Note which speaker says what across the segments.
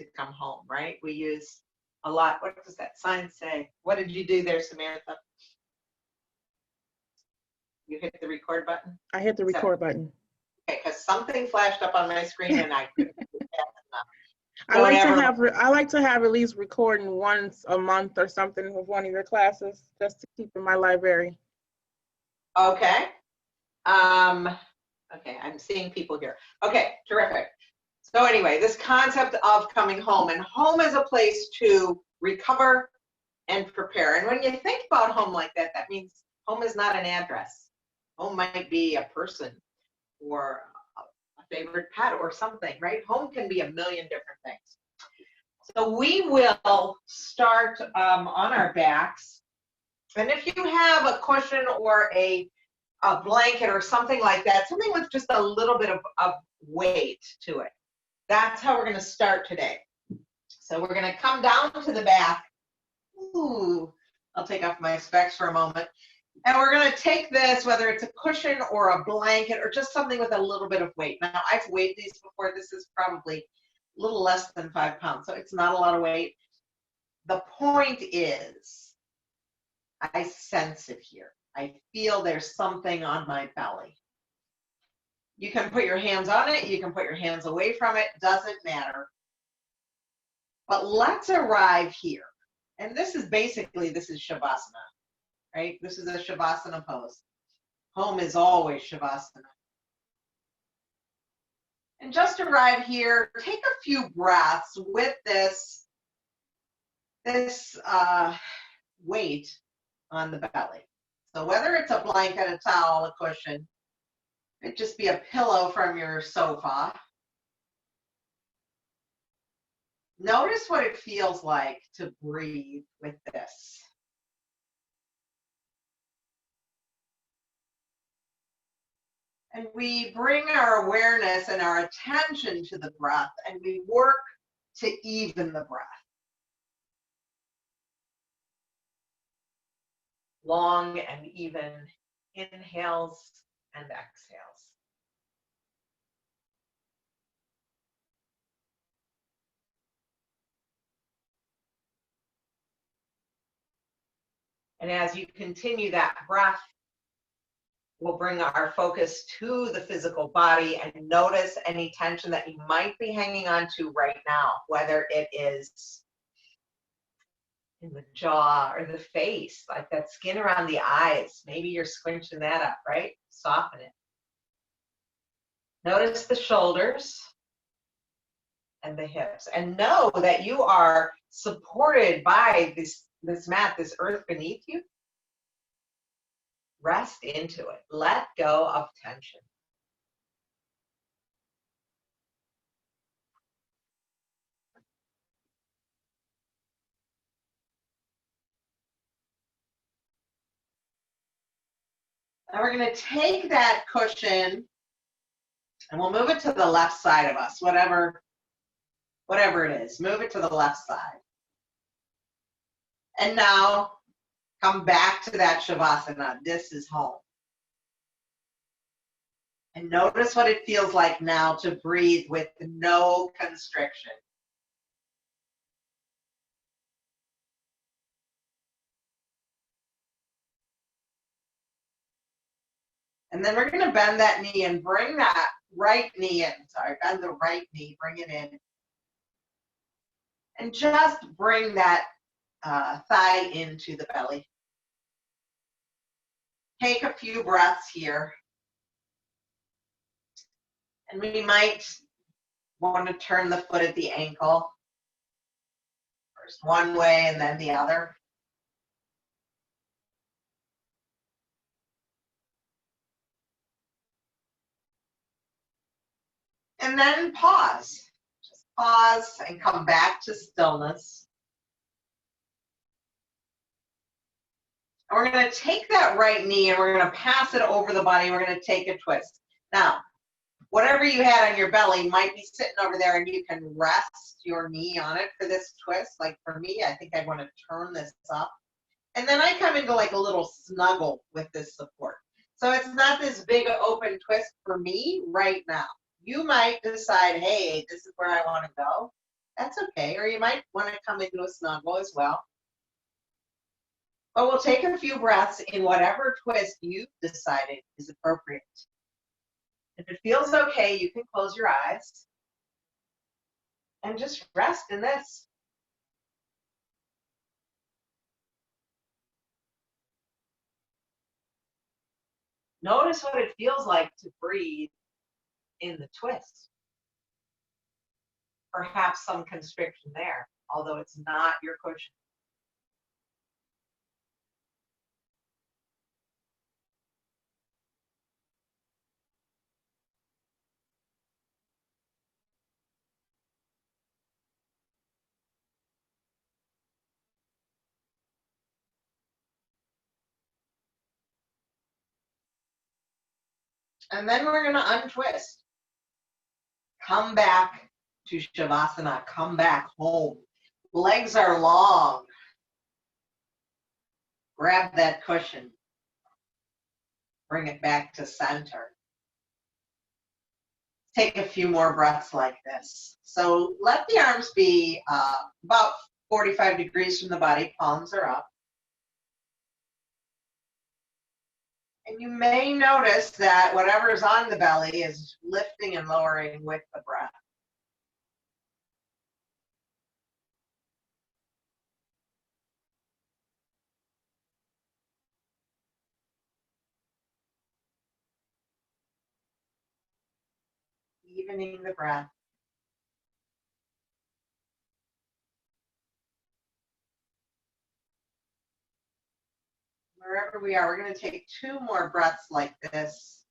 Speaker 1: to come home, right? We use a lot. What does that sign say? What did you do there, Samantha? You hit the record button?
Speaker 2: I hit the record button.
Speaker 1: Okay, because something flashed up on my screen and I couldn't do fast enough.
Speaker 2: I like to have at least recording once a month or something with one of your classes, just to keep in my library.
Speaker 1: Okay. Okay, I'm seeing people here. Okay, terrific. So anyway, this concept of coming home, and home is a place to recover and prepare. And when you think about home like that, that means home is not an address. Home might be a person or a favorite pet or something, right? Home can be a million different things. So we will start on our backs. And if you have a cushion or a blanket or something like that, something with just a little bit of weight to it, that's how we're going to start today. So we're going to come down to the back. Ooh, I'll take off my specs for a moment. And we're going to take this, whether it's a cushion or a blanket or just something with a little bit of weight. Now, I've weighed these before. This is probably a little less than 5 pounds, so it's not a lot of weight. The point is, I sense it here. I feel there's something on my belly. You can put your hands on it. You can put your hands away from it. Doesn't matter. But let's arrive here. And this is Shavasana, right? This is a Shavasana pose. Home is always Shavasana. And just arrive here, take a few breaths with this weight on the belly. So whether it's a blanket, a towel, a cushion, it'd just be a pillow from your sofa. Notice what it feels like to breathe with this. And we bring our awareness and our attention to the breath, and we work to even the breath. Long and even inhales and exhales. And as you continue that breath, we'll bring our focus to the physical body and notice any tension that you might be hanging on to right now, whether it is in the jaw or the face, like that skin around the eyes. Maybe you're squinching that up, right? Soften it. Notice the shoulders and the hips, and know that you are supported by this mat, this earth beneath you. Rest into it. Let go of tension. Now we're going to take that cushion and we'll move it to the left side of us, whatever it is. Move it to the left side. And now come back to that Shavasana. This is home. And notice what it feels like now to breathe with no constriction. And then we're going to bend that knee and bring that right knee in. Sorry, bend the right knee, bring it in. And just bring that thigh into the belly. Take a few breaths here. And we might want to turn the foot at the ankle. First one way and then the other. And then pause. Just pause and come back to stillness. And we're going to take that right knee and we're going to pass it over the body. We're going to take a twist. Now, whatever you had on your belly might be sitting over there, and you can rest your knee on it for this twist. Like for me, I think I'd want to turn this up. And then I come into like a little snuggle with this support. So it's not this big open twist for me right now. You might decide, hey, this is where I want to go. That's okay. Or you might want to come into a snuggle as well. But we'll take a few breaths in whatever twist you've decided is appropriate. If it feels okay, you can close your eyes and just rest in this. Notice what it feels like to breathe in the twist. Perhaps some constriction there, although it's not your cushion. And then we're going to untwist. Come back to Shavasana. Come back home. Legs are long. Grab that cushion. Bring it back to center. Take a few more breaths like this. So let the arms be about 45 degrees from the body. Palms are up. And you may notice that whatever's on the belly is lifting and lowering with the breath. Evening the breath. Wherever we are, we're going to take 2 more breaths like this.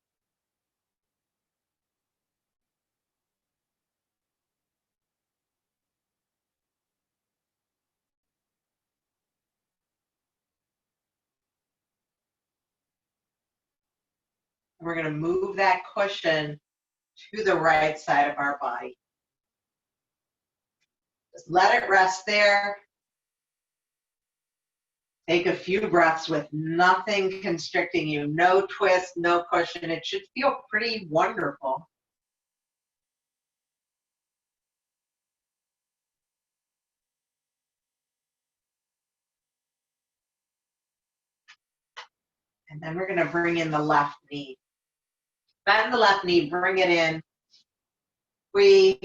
Speaker 1: We're going to move that cushion to the right side of our body. Just let it rest there. Take a few breaths with nothing constricting you, no twist, no cushion. It should feel pretty wonderful. And then we're going to bring in the left knee. Bend the left knee, bring it in. We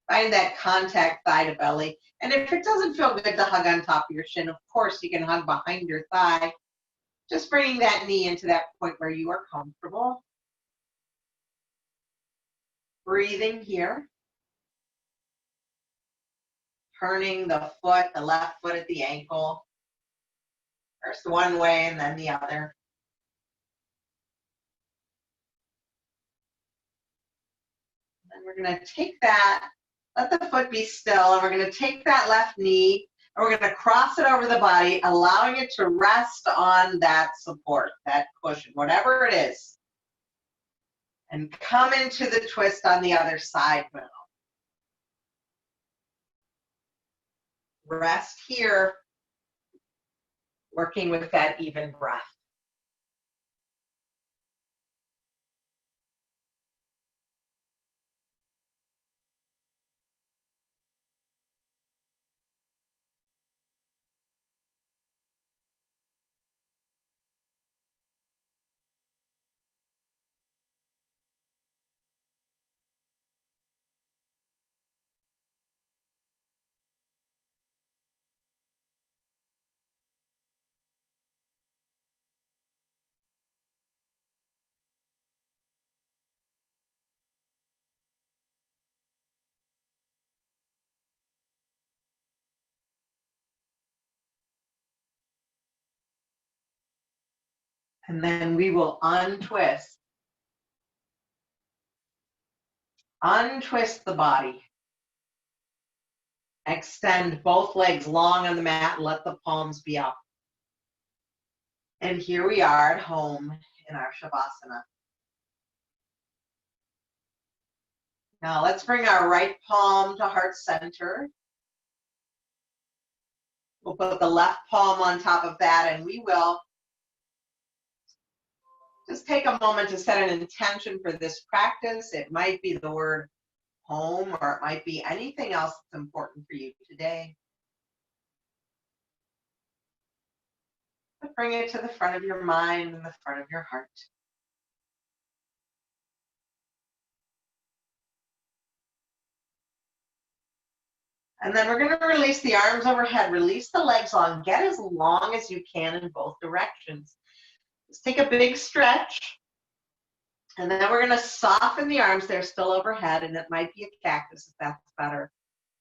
Speaker 1: find that contact thigh to belly. And if it doesn't feel good to hug on top of your shin, of course you can hug behind your thigh. Just bringing that knee into that point where you are comfortable. Breathing here. Turning the foot, the left foot at the ankle. First one way and then the other. And we're going to take that, let the foot be still, and we're going to take that left knee and we're going to cross it over the body, allowing it to rest on that support, that cushion, whatever it is. And come into the twist on the other side now. Rest here, working with that even breath. And then we will untwist. Untwist the body. Extend both legs long on the mat and let the palms be up. And here we are at home in our Shavasana. Now let's bring our right palm to heart center. We'll put the left palm on top of that, and we will just take a moment to set an intention for this practice. It might be the word home, or it might be anything else that's important for you today. But bring it to the front of your mind and the front of your heart. And then we're going to release the arms overhead, release the legs long, get as long as you can in both directions. Let's take a big stretch. And then we're going to soften the arms. They're still overhead, and it might be a cactus if that's better.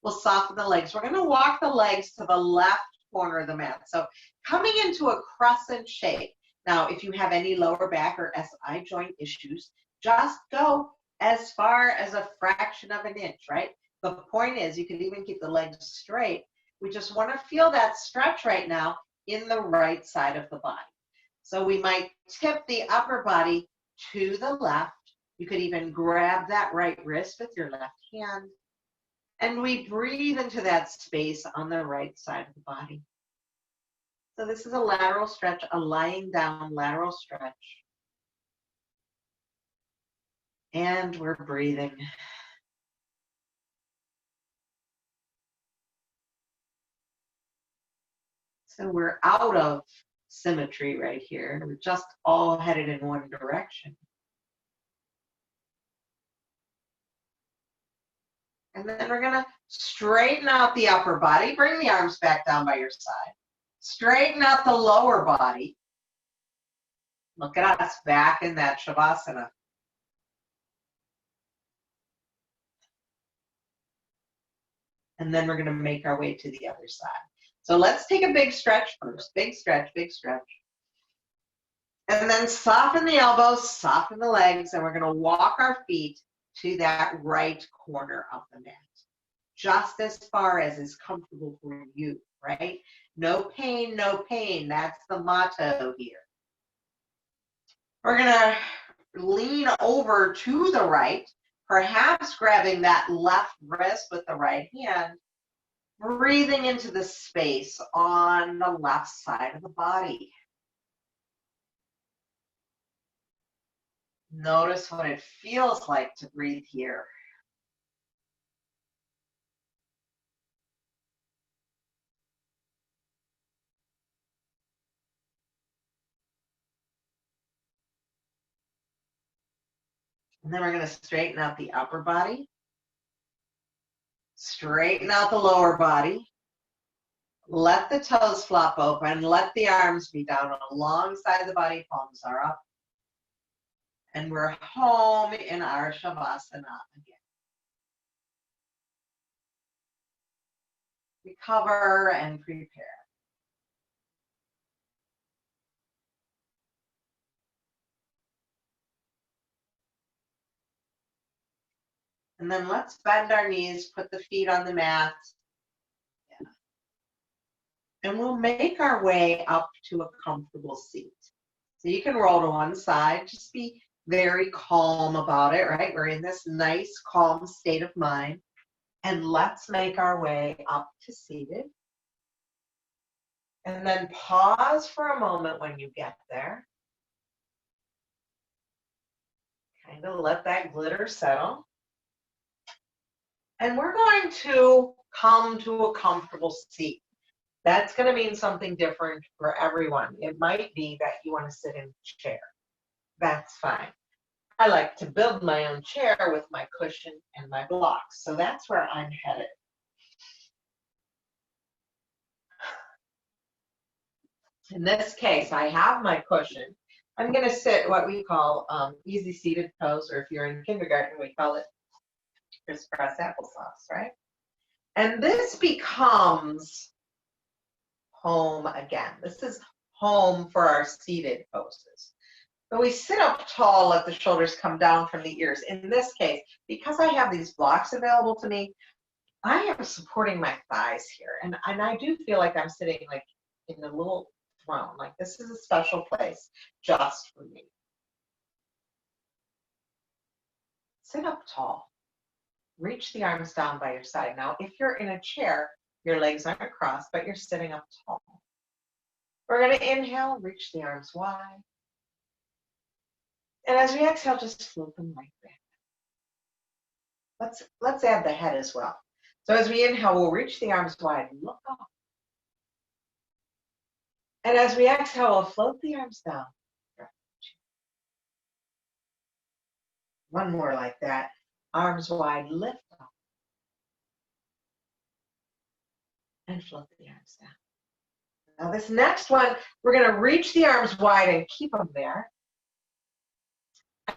Speaker 1: We'll soften the legs. We're going to walk the legs to the left corner of the mat. So coming into a crescent shape. Now, if you have any lower back or SI joint issues, just go as far as a fraction of an inch, right? The point is you can even keep the legs straight. We just want to feel that stretch right now in the right side of the body. So we might tip the upper body to the left. You could even grab that right wrist with your left hand. And we breathe into that space on the right side of the body. So this is a lateral stretch, a lying down lateral stretch. And we're breathing. So we're out of symmetry right here. We're just all headed in one direction. And then we're gonna straighten out the upper body. Bring the arms back down by your side. Straighten out the lower body. Look at us back in that Shavasana. And then we're gonna make our way to the other side. So let's take a big stretch first. Big stretch, big stretch. And then soften the elbows, soften the legs, and we're gonna walk our feet to that right corner of the mat. Just as far as is comfortable for you, right? No pain, no pain. That's the motto here. We're gonna lean over to the right, perhaps grabbing that left wrist with the right hand, breathing into the space on the left side of the body. Notice what it feels like to breathe here. And then we're going to straighten out the upper body. Straighten out the lower body. Let the toes flop open. Let the arms be down alongside the body. Palms are up. And we're home in our Shavasana again. Recover and prepare. And then let's bend our knees, put the feet on the mat. Yeah. And we'll make our way up to a comfortable seat. So you can roll to one side, just be very calm about it, right? We're in this nice, calm state of mind. And let's make our way up to seated. And then pause for a moment when you get there. Kind of let that glitter settle. And we're going to come to a comfortable seat. That's going to mean something different for everyone. It might be that you want to sit in a chair. That's fine. I like to build my own chair with my cushion and my blocks. So that's where I'm headed. In this case, I have my cushion. I'm going to sit what we call easy seated pose, or if you're in kindergarten, we call it crisscross applesauce, right? And this becomes home again. This is home for our seated poses. So we sit up tall, let the shoulders come down from the ears. In this case, because I have these blocks available to me, I am supporting my thighs here. And I do feel like I'm sitting like in a little throne. Like this is a special place just for me. Sit up tall. Reach the arms down by your side. Now, if you're in a chair, your legs aren't crossed, but you're sitting up tall. We're going to inhale, reach the arms wide. And as we exhale, just float them right back. Let's add the head as well. So as we inhale, we'll reach the arms wide and look up. And as we exhale, we'll float the arms down. One more like that. Arms wide, lift up. And float the arms down. Now this next one, we're going to reach the arms wide and keep them there.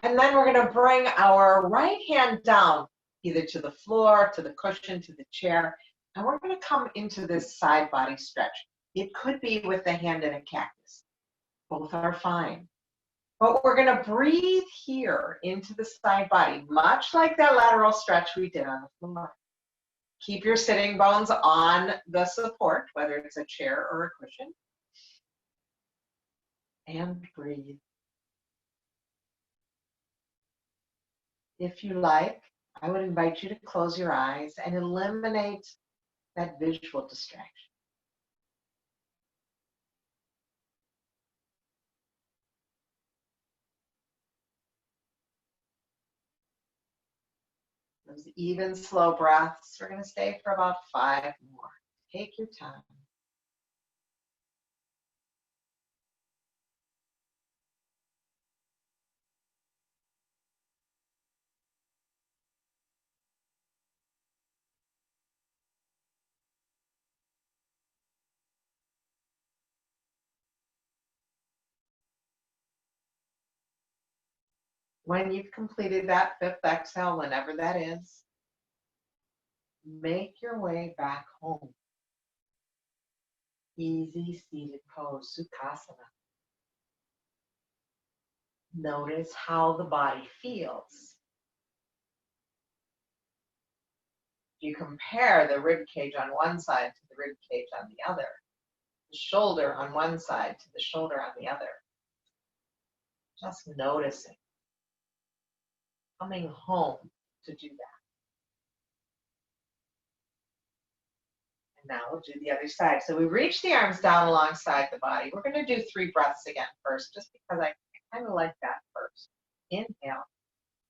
Speaker 1: And then we're going to bring our right hand down, either to the floor, to the cushion, to the chair. And we're going to come into this side body stretch. It could be with the hand in a cactus. Both are fine. But we're going to breathe here into the side body, much like that lateral stretch we did on the floor. Keep your sitting bones on the support, whether it's a chair or a cushion. And breathe. If you like, I would invite you to close your eyes and eliminate that visual distraction. Those even, slow breaths. We're going to stay for about 5 more. Take your time. When you've completed that 5th exhale, whenever that is, make your way back home. Easy seated pose, Sukhasana. Notice how the body feels. You compare the rib cage on one side to the rib cage on the other, the shoulder on one side to the shoulder on the other. Just noticing. Coming home to do that. And now we'll do the other side. So we reach the arms down alongside the body. We're going to do 3 breaths again first, just because I kind of like that first. Inhale.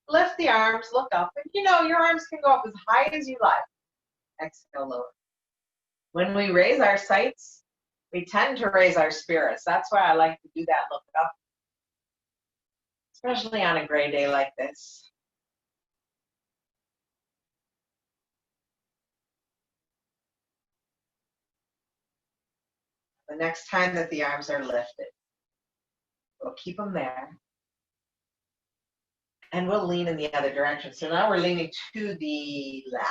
Speaker 1: Lift the arms, look up. And you know, your arms can go up as high as you like. Exhale, lower. When we raise our sights, we tend to raise our spirits. That's why I like to do that, look up. Especially on a gray day like this. The next time that the arms are lifted, we'll keep them there. And we'll lean in the other direction. So now we're leaning to the left.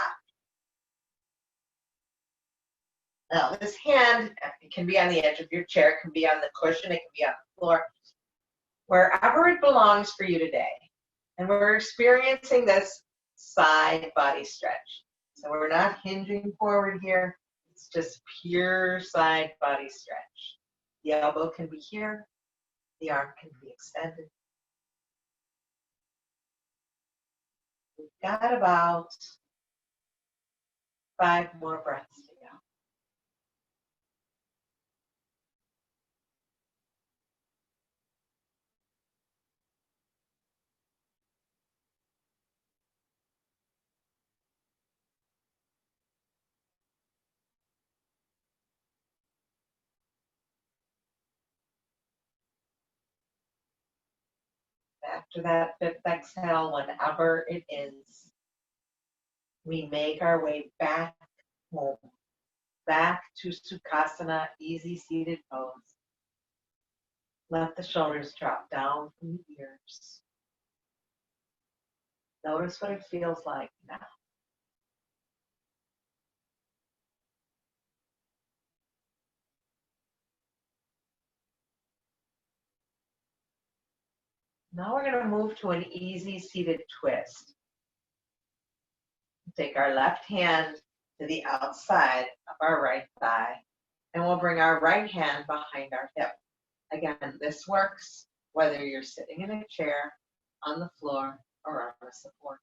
Speaker 1: Now this hand, it can be on the edge of your chair, it can be on the cushion, it can be on the floor, wherever it belongs for you today. And we're experiencing this side body stretch. So we're not hinging forward here. It's just pure side body stretch. The elbow can be here. The arm can be extended. We've got about 5 more breaths to go. After that 5th exhale, whenever it is, we make our way back home, back to Sukhasana, easy seated pose. Let the shoulders drop down from the ears. Notice what it feels like now. Now we're going to move to an easy seated twist. Take our left hand to the outside of our right thigh, and we'll bring our right hand behind our hip. Again, this works whether you're sitting in a chair, on the floor, or on a support.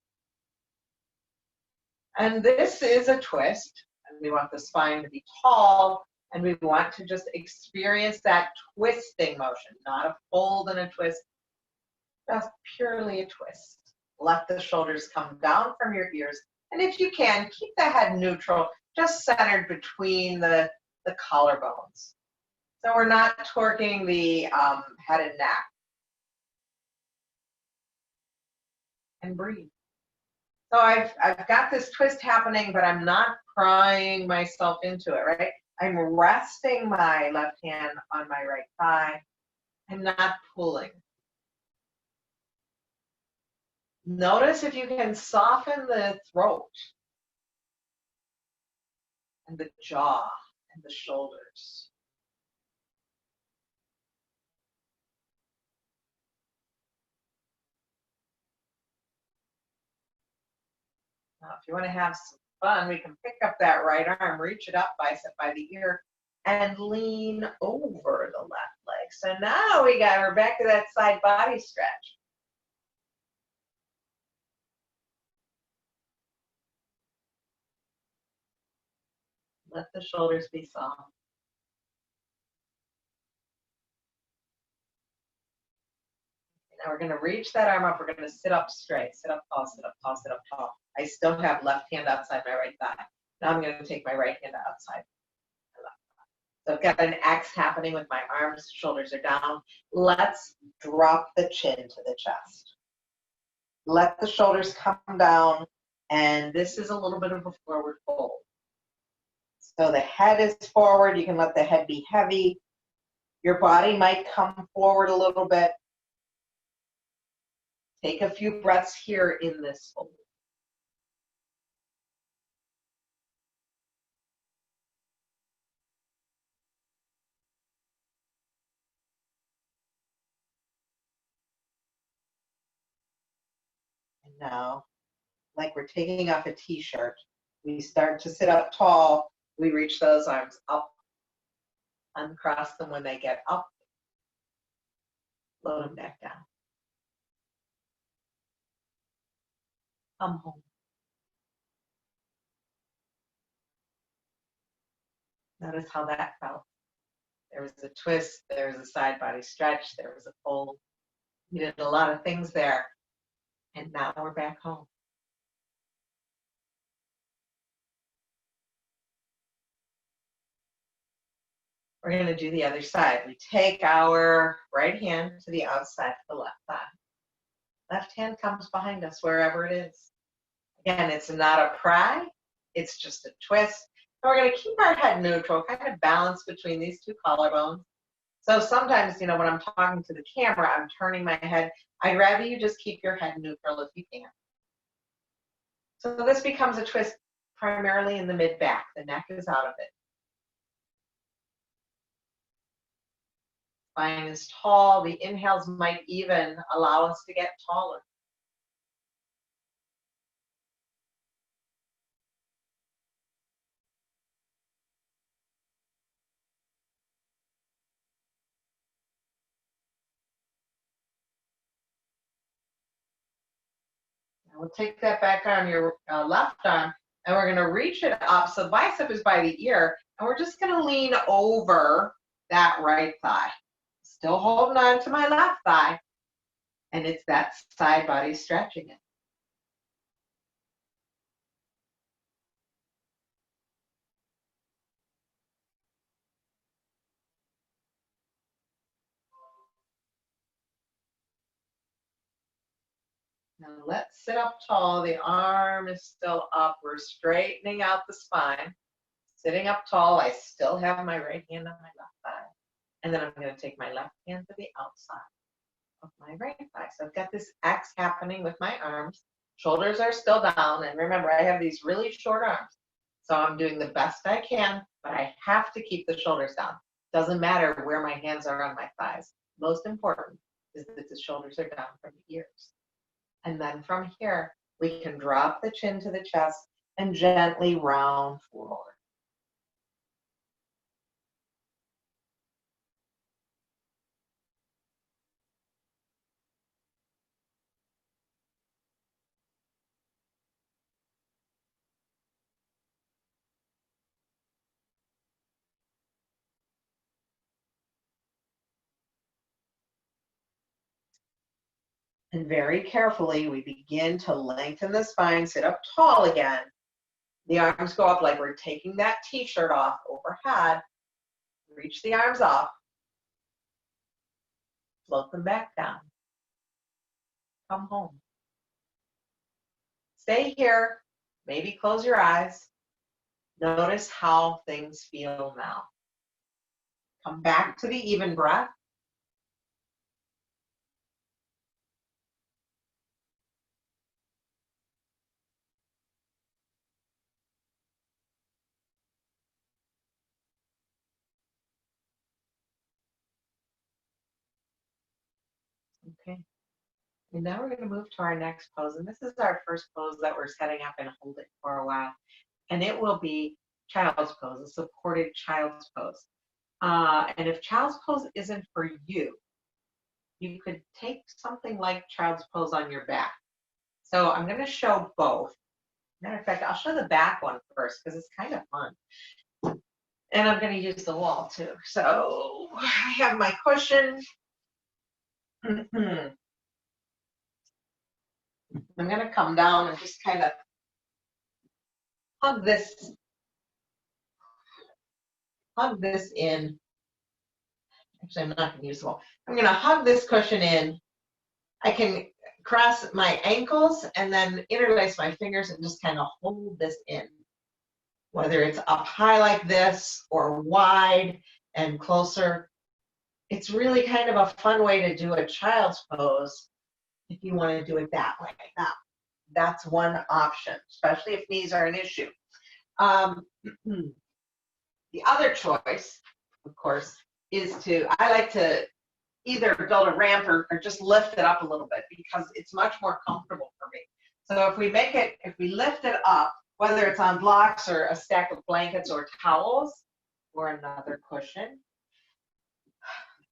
Speaker 1: And this is a twist, and we want the spine to be tall, and we want to just experience that twisting motion, not a fold and a twist, just purely a twist. Let the shoulders come down from your ears. And if you can, keep the head neutral, just centered between the collarbones. So we're not torquing the head and neck. And breathe. So I've got this twist happening, but I'm not prying myself into it, right? I'm resting my left hand on my right thigh. I'm not pulling. Notice if you can soften the throat and the jaw and the shoulders. Now, if you want to have some fun, we can pick up that right arm, reach it up, bicep by the ear, and lean over the left leg. So now we're back to that side body stretch. Let the shoulders be soft. Now we're going to reach that arm up. We're going to sit up straight, sit up tall, sit up tall, sit up tall. I still have left hand outside my right thigh. Now I'm going to take my right hand outside my left thigh. So I've got an X happening with my arms, shoulders are down. Let's drop the chin to the chest. Let the shoulders come down, and this is a little bit of a forward fold. So the head is forward. You can let the head be heavy. Your body might come forward a little bit. Take a few breaths here in this fold. And now, like we're taking off a t-shirt, we start to sit up tall. We reach those arms up, uncross them when they get up, load them back down. Come home. Notice how that felt. There was a twist, there was a side body stretch, there was a fold. We did a lot of things there. And now we're back home. We're going to do the other side. We take our right hand to the outside of the left thigh. Left hand comes behind us wherever it is. Again, it's not a pry, it's just a twist. And we're going to keep our head neutral, kind of balance between these two collarbones. So sometimes, when I'm talking to the camera, I'm turning my head. I'd rather you just keep your head neutral if you can. So this becomes a twist primarily in the mid-back. The neck is out of it. Spine is tall. The inhales might even allow us to get taller. Now we'll take that back on your left arm, and we're going to reach it up. So bicep is by the ear, and we're just going to lean over that right thigh. Still holding on to my left thigh, and it's that side body stretching it. Now let's sit up tall. The arm is still up. We're straightening out the spine. Sitting up tall, I still have my right hand on my left thigh. And then I'm going to take my left hand to the outside of my right thigh. So I've got this X happening with my arms. Shoulders are still down. And remember, I have these really short arms. So I'm doing the best I can, but I have to keep the shoulders down. Doesn't matter where my hands are on my thighs. Most important is that the shoulders are down from the ears. And then from here, we can drop the chin to the chest and gently round forward. And very carefully, we begin to lengthen the spine, sit up tall again. The arms go up like we're taking that t-shirt off overhead. Reach the arms up. Float them back down. Come home. Stay here. Maybe close your eyes. Notice how things feel now. Come back to the even breath. Okay. And now we're going to move to our next pose. And this is our first pose that we're setting up and holding for a while. And it will be child's pose, a supported child's pose. And if child's pose isn't for you, you could take something like child's pose on your back. So I'm going to show both. Matter of fact, I'll show the back one first because it's kind of fun. And I'm going to use the wall too. So I have my cushion. I'm going to come down and just kind of hug this in. Actually, I'm not going to use the wall. I'm going to hug this cushion in. I can cross my ankles and then interlace my fingers and just kind of hold this in. Whether it's up high like this or wide and closer. It's really kind of a fun way to do a child's pose if you want to do it that way. Now, that's one option, especially if knees are an issue. The other choice, of course, is I like to either build a ramp or just lift it up a little bit because it's much more comfortable for me. So if we lift it up, whether it's on blocks or a stack of blankets or towels or another cushion,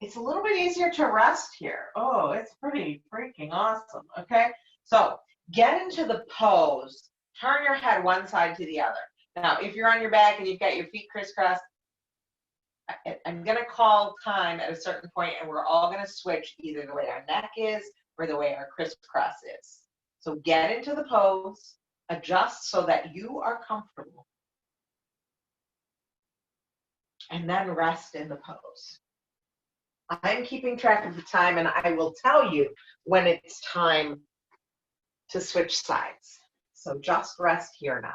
Speaker 1: it's a little bit easier to rest here. Oh, it's pretty freaking awesome, okay? So get into the pose, turn your head one side to the other. Now, if you're on your back and you've got your feet crisscrossed, I'm gonna call time at a certain point and we're all gonna switch either the way our neck is or the way our crisscross is. So get into the pose, adjust so that you are comfortable, and then rest in the pose. I'm keeping track of the time and I will tell you when it's time to switch sides. So just rest here now.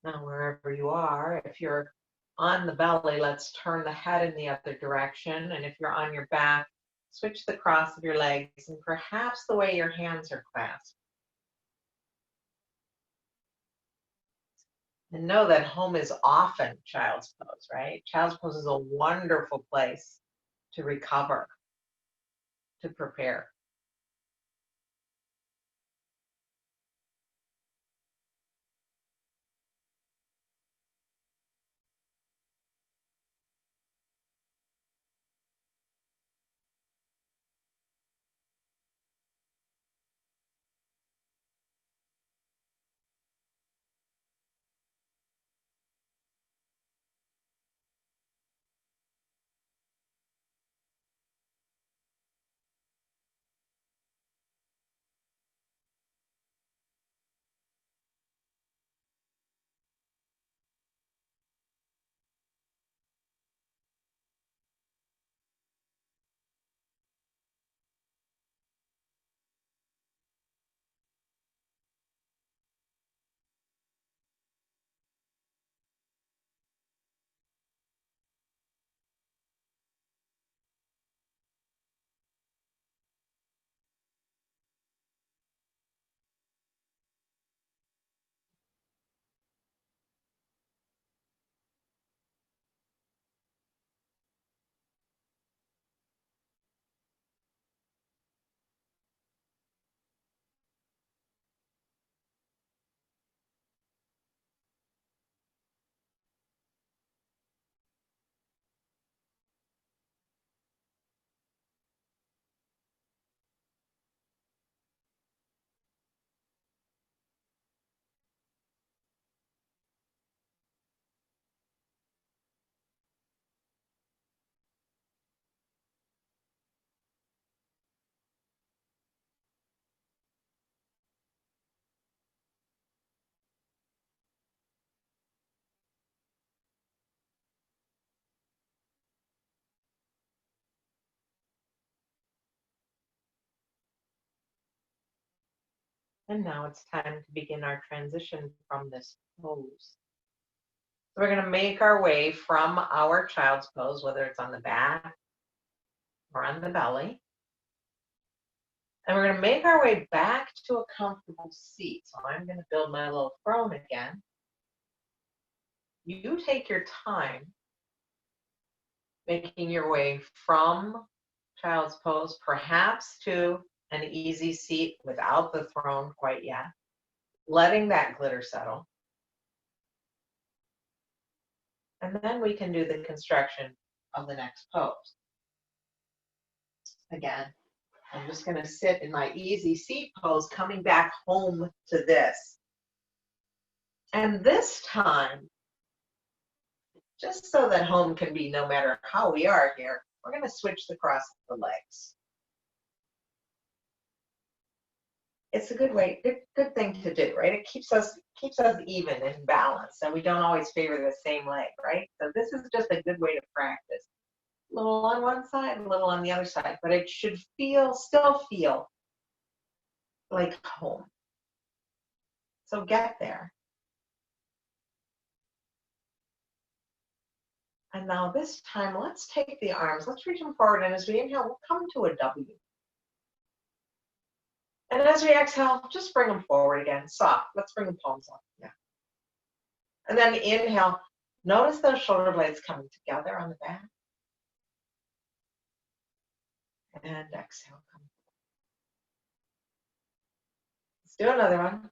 Speaker 1: Now, wherever you are, if you're on the belly, let's turn the head in the other direction. And if you're on your back, switch the cross of your legs and perhaps the way your hands are clasped. And know that home is often child's pose, right? Child's pose is a wonderful place to recover, to prepare. And now it's time to begin our transition from this pose. So we're going to make our way from our child's pose, whether it's on the back or on the belly. And we're going to make our way back to a comfortable seat. So I'm going to build my little throne again. You take your time making your way from child's pose, perhaps to an easy seat without the throne quite yet, letting that glitter settle. And then we can do the construction of the next pose. Again, I'm just going to sit in my easy seat pose, coming back home to this. And this time, just so that home can be no matter how we are here, we're going to switch the cross of the legs. It's a good way, good thing to do, right? It keeps us even and balanced, and we don't always favor the same leg, right? So this is just a good way to practice. A little on one side, a little on the other side, but it should still feel like home. So get there. And now this time, let's take the arms, let's reach them forward, and as we inhale, we'll come to a W. And as we exhale, just bring them forward again, soft. Let's bring the palms up, yeah. And then inhale, notice those shoulder blades coming together on the back. And exhale, come. Let's do another one.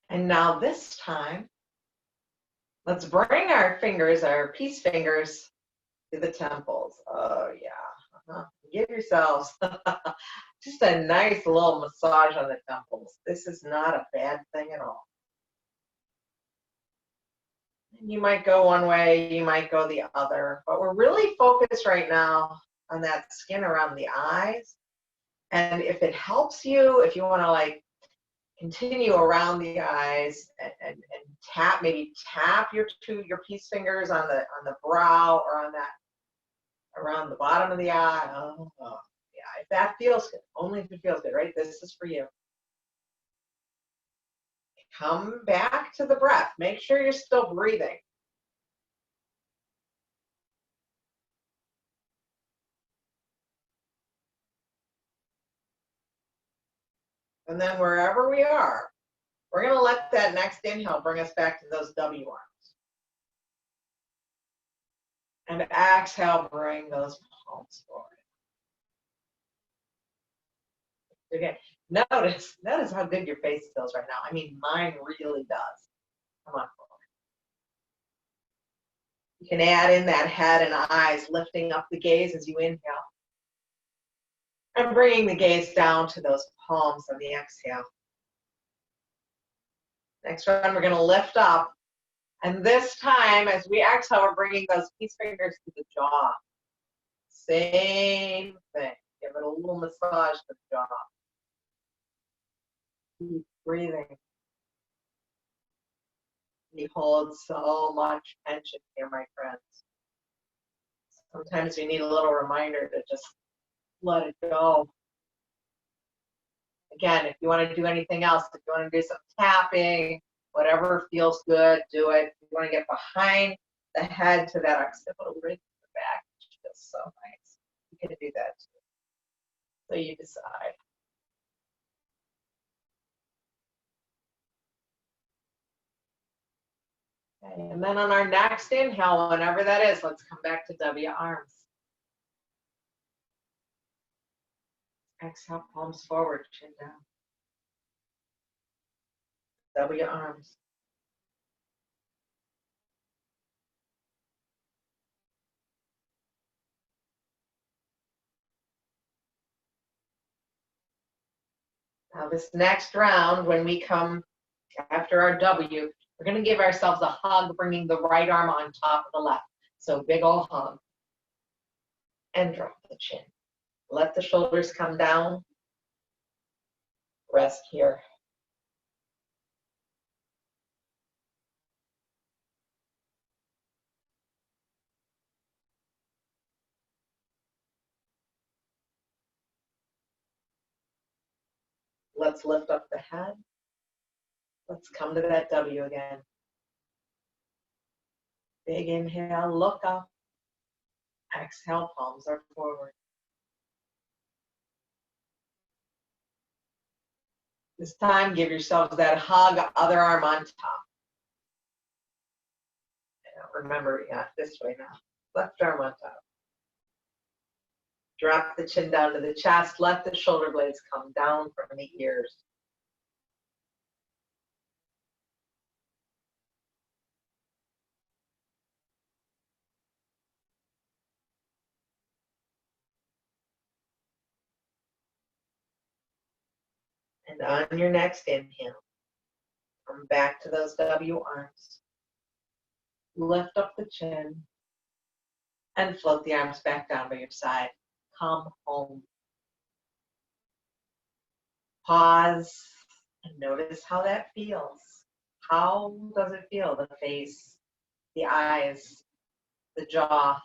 Speaker 1: And now this time, let's bring our fingers, our peace fingers, to the temples. Oh yeah, give yourselves just a nice little massage on the temples. This is not a bad thing at all. You might go one way, you might go the other, but we're really focused right now on that skin around the eyes. And if it helps you, if you want to like continue around the eyes and tap, maybe tap your peace fingers on the brow or on that around the bottom of the eye. Oh, yeah. If that feels good, only if it feels good, right? This is for you. Come back to the breath. Make sure you're still breathing. And then wherever we are, we're going to let that next inhale bring us back to those W arms. And exhale, bring those palms forward. Again, notice how good your face feels right now. I mean, mine really does. Come on forward. You can add in that head and eyes, lifting up the gaze as you inhale. And bringing the gaze down to those palms on the exhale. Next one, we're going to lift up. And this time, as we exhale, we're bringing those peace fingers to the jaw. Same thing. Give it a little massage to the jaw. Keep breathing. We hold so much tension here, my friends. Sometimes we need a little reminder to just let it go. Again, if you want to do anything else, if you want to do some tapping, whatever feels good, do it. If you want to get behind the head to that occipital ridge in the back, which feels so nice, you can do that too. So you decide. Okay, and then on our next inhale, whenever that is, let's come back to W arms. Exhale, palms forward, chin down. W arms. Now this next round, when we come after our W, we're going to give ourselves a hug, bringing the right arm on top of the left. So big ol' hug. And drop the chin. Let the shoulders come down. Rest here. Let's lift up the head. Let's come to that W again. Big inhale, look up. Exhale, palms are forward. This time, give yourselves that hug, other arm on top. Remember, yeah, this way now. Left arm on top. Drop the chin down to the chest. Let the shoulder blades come down from the ears. And on your next inhale, come back to those W arms. Lift up the chin and float the arms back down by your side. Come home. Pause and notice how that feels. How does it feel? The face, the eyes, the jaw,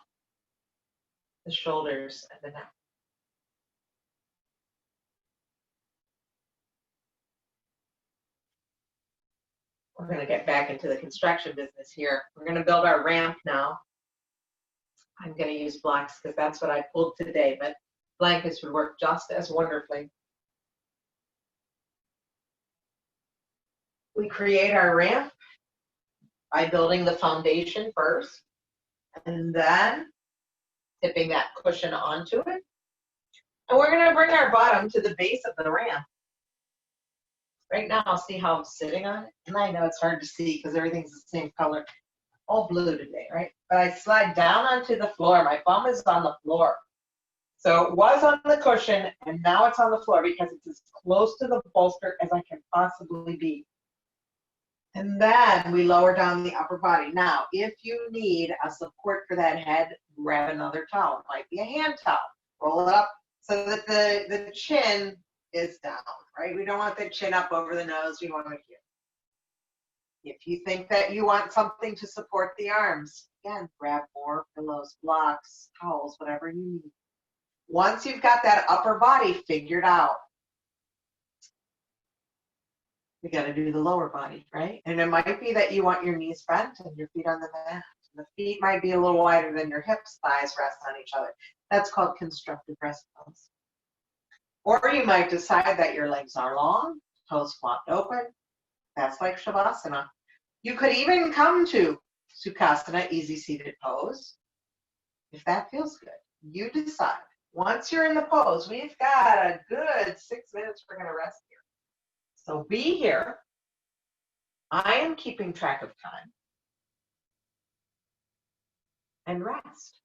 Speaker 1: the shoulders, and the neck. We're going to get back into the construction business here. We're going to build our ramp now. I'm going to use blocks because that's what I pulled today, but blankets would work just as wonderfully. We create our ramp by building the foundation first, and then tipping that cushion onto it. And we're going to bring our bottom to the base of the ramp. Right now, I'll see how I'm sitting on it. And I know it's hard to see because everything's the same color. All blue today, right? But I slide down onto the floor. My bum is on the floor. So it was on the cushion, and now it's on the floor because it's as close to the bolster as I can possibly be. And then we lower down the upper body. Now, if you need a support for that head, grab another towel. It might be a hand towel. Roll it up so that the chin is down, right? We don't want the chin up over the nose. We want to here. If you think that you want something to support the arms, again, grab more pillows, blocks, towels, whatever you need. Once you've got that upper body figured out, we got to do the lower body, right? And it might be that you want your knees bent and your feet on the mat. The feet might be a little wider than your hips, thighs rest on each other. That's called constructive rest pose. Or you might decide that your legs are long, toes flopped open. That's like Shavasana. You could even come to Sukhasana, easy seated pose, if that feels good. You decide. Once you're in the pose, we've got a good 6 minutes we're going to rest here. So be here. I am keeping track of time. And rest.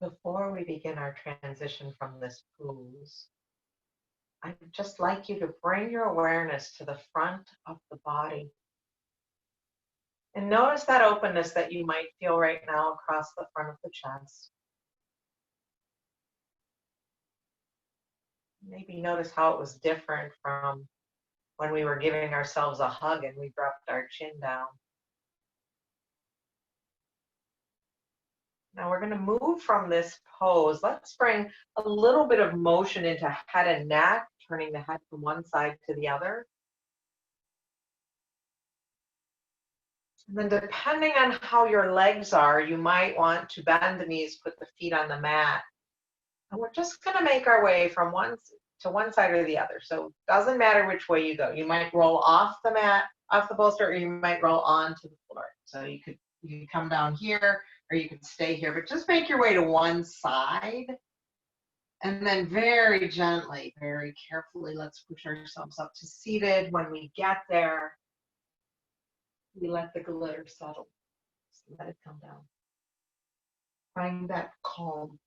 Speaker 1: Before we begin our transition from this pose, I'd just like you to bring your awareness to the front of the body. And notice that openness that you might feel right now across the front of the chest. Maybe notice how it was different from when we were giving ourselves a hug and we dropped our chin down. Now we're going to move from this pose. Let's bring a little bit of motion into head and neck, turning the head from one side to the other. And then depending on how your legs are, you might want to bend the knees, put the feet on the mat. And we're just going to make our way from one side or the other. So it doesn't matter which way you go. You might roll off the mat, off the bolster, or you might roll onto the floor. So you could come down here or you could stay here, but just make your way to one side. And then very gently, very carefully, let's push ourselves up to seated. When we get there, we let the glitter settle. Just let it come down. Find that calm.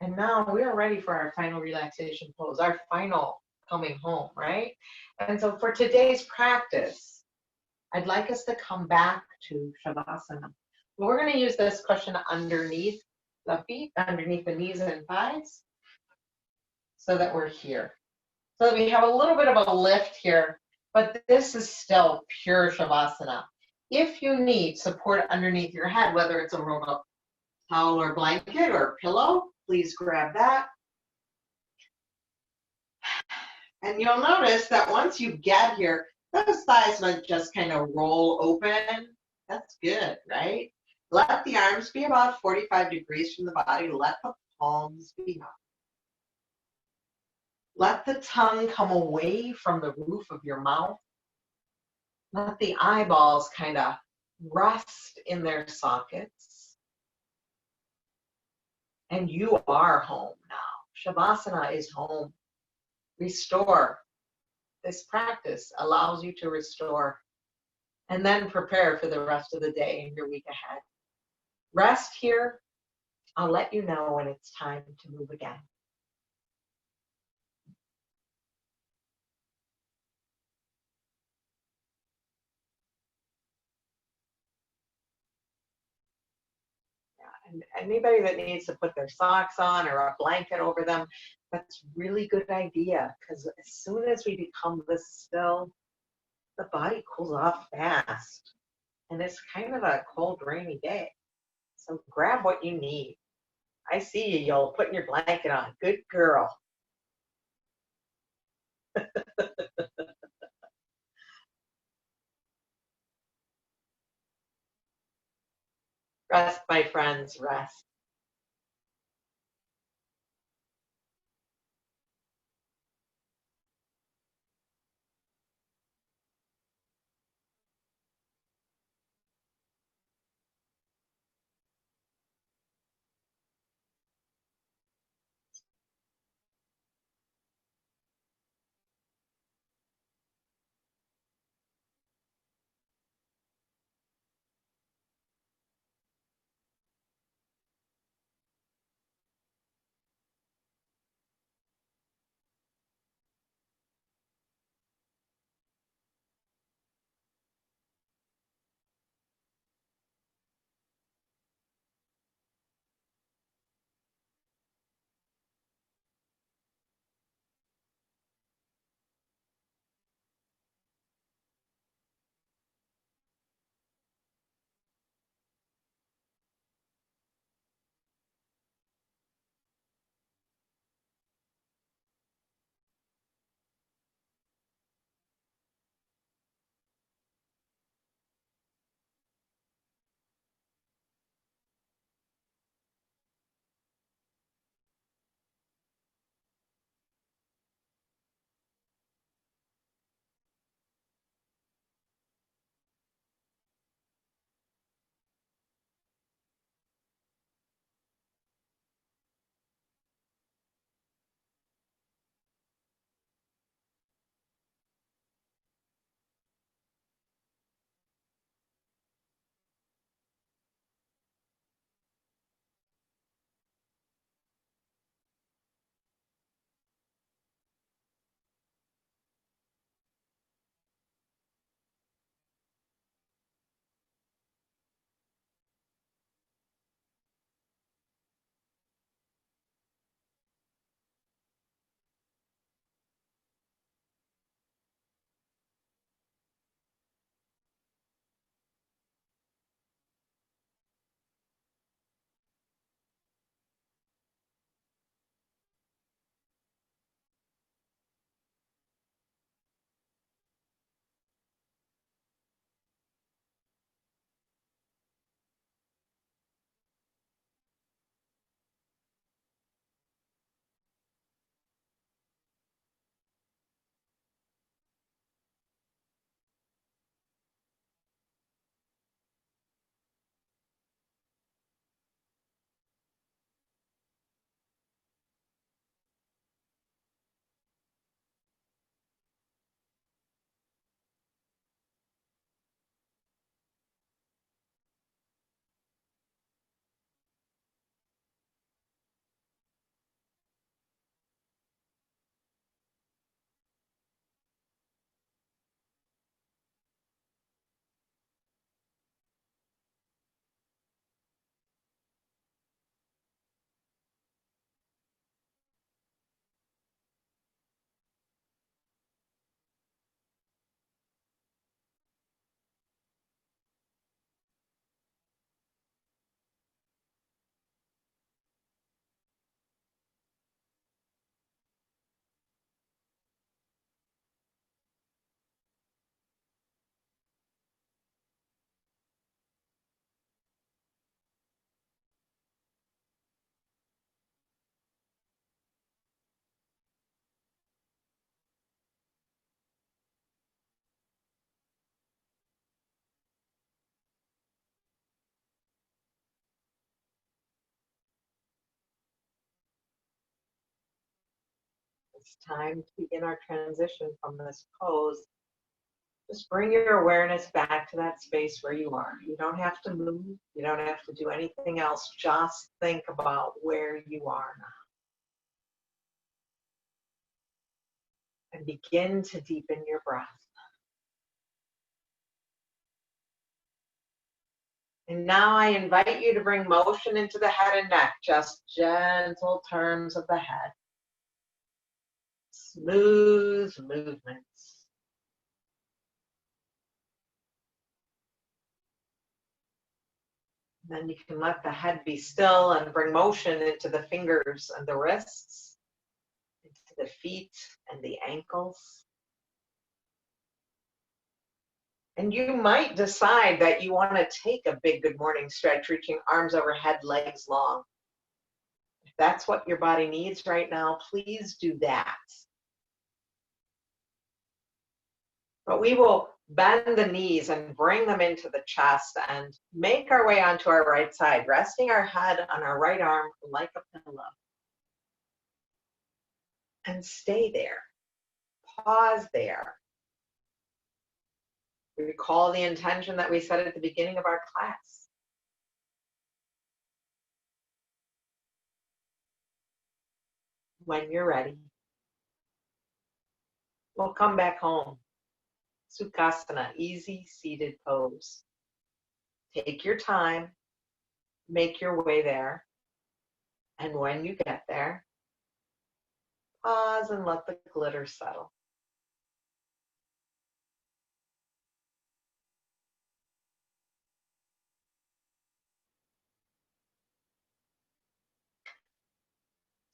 Speaker 1: And now we are ready for our final relaxation pose, our final coming home, right? And so for today's practice, I'd like us to come back to Shavasana. We're going to use this cushion underneath the feet, underneath the knees and thighs, so that we're here. So that we have a little bit of a lift here, but this is still pure Shavasana. If you need support underneath your head, whether it's a rolled up towel or blanket or pillow, please grab that. And you'll notice that once you get here, those thighs might just kind of roll open. That's good, right? Let the arms be about 45 degrees from the body. Let the palms be up. Let the tongue come away from the roof of your mouth. Let the eyeballs kind of rest in their sockets. And you are home now. Shavasana is home. Restore. This practice allows you to restore and then prepare for the rest of the day and your week ahead. Rest here. I'll let you know when it's time to move again. And anybody that needs to put their socks on or a blanket over them, that's a really good idea, because as soon as we become this still, the body cools off fast. And it's kind of a cold, rainy day. So grab what you need. I see you, y'all putting your blanket on. Good girl. Rest, my friends, rest. It's time to begin our transition from this pose. Just bring your awareness back to that space where you are. You don't have to move. You don't have to do anything else. Just think about where you are now. And begin to deepen your breath. And now I invite you to bring motion into the head and neck, just gentle turns of the head. Smooth movements. Then you can let the head be still and bring motion into the fingers and the wrists, into the feet and the ankles. And you might decide that you want to take a big good morning stretch, reaching arms overhead, legs long. If that's what your body needs right now, please do that. But we will bend the knees and bring them into the chest and make our way onto our right side, resting our head on our right arm like a pillow. And stay there. Pause there. Recall the intention that we set at the beginning of our class. When you're ready, we'll come back home. Sukhasana, easy seated pose. Take your time, make your way there, and when you get there, pause and let the glitter settle.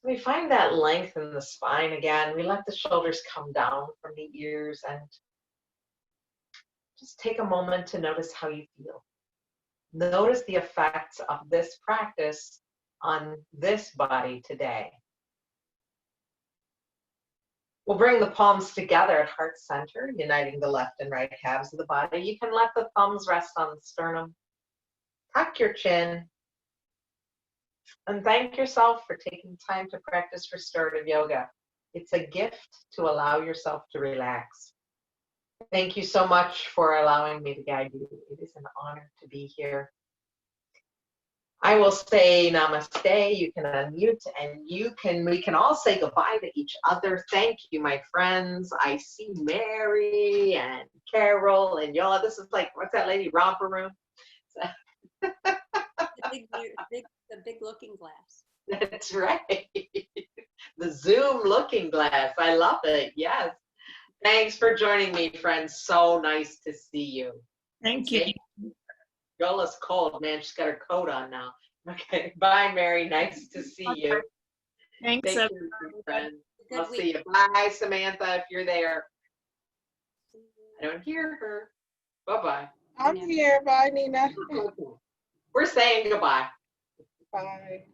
Speaker 1: We find that length in the spine again. We let the shoulders come down from the ears and just take a moment to notice how you feel. Notice the effects of this practice on this body today. We'll bring the palms together at heart center, uniting the left and right halves of the body. You can let the thumbs rest on the sternum. Tuck your chin. And thank yourself for taking time to practice restorative yoga. It's a gift to allow yourself to relax. Thank you so much for allowing me to guide you. It is an honor to be here. I will say namaste. You can unmute and we can all say goodbye to each other. Thank you, my friends. I see Mary and Carol and Yola. This is like, what's that lady, Romper Room?
Speaker 3: The big looking glass.
Speaker 1: That's right. The Zoom looking glass. I love it. Yes. Thanks for joining me, friends. So nice to see you.
Speaker 4: Thank you.
Speaker 1: Yola's cold, man. She's got her coat on now. Okay. Bye, Mary. Nice to see you.
Speaker 4: Thanks.
Speaker 1: Thank you, friends. I'll see you. Bye, Samantha, if you're there. I don't hear her. Bye-bye.
Speaker 2: I'm here. Bye, Nina.
Speaker 1: We're saying goodbye.
Speaker 2: Bye.